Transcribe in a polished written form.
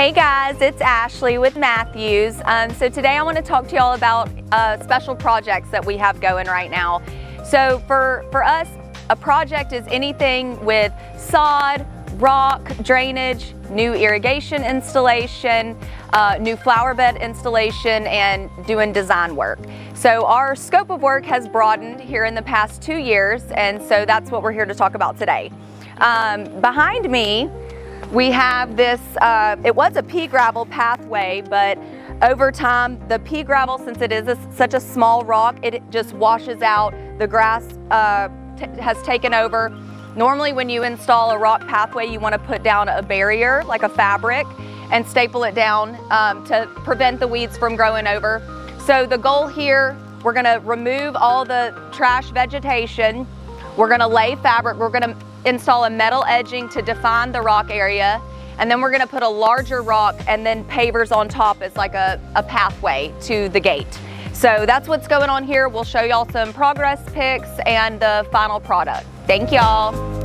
Hey guys, it's Ashley with Matthews. So today I want to talk to y'all about special projects that we have going right now. So for us, a project is anything with sod, rock, drainage, new irrigation installation, new flower bed installation, and doing design work. So our scope of work has broadened here in the past 2 years, and so that's what we're here to talk about today. Behind me, we have this, it was a pea gravel pathway, but over time, the pea gravel, since it is such a small rock, it just washes out. The grass has taken over. Normally when you install a rock pathway, you want to put down a barrier, like a fabric, and staple it down to prevent the weeds from growing over. So the goal here, we're going to remove all the trash vegetation. We're going to lay fabric. We're going to install a metal edging to define the rock area, and then we're going to put a larger rock and then pavers on top as like a pathway to the gate. So that's what's going on here. We'll show y'all some progress pics and the final product. Thank y'all.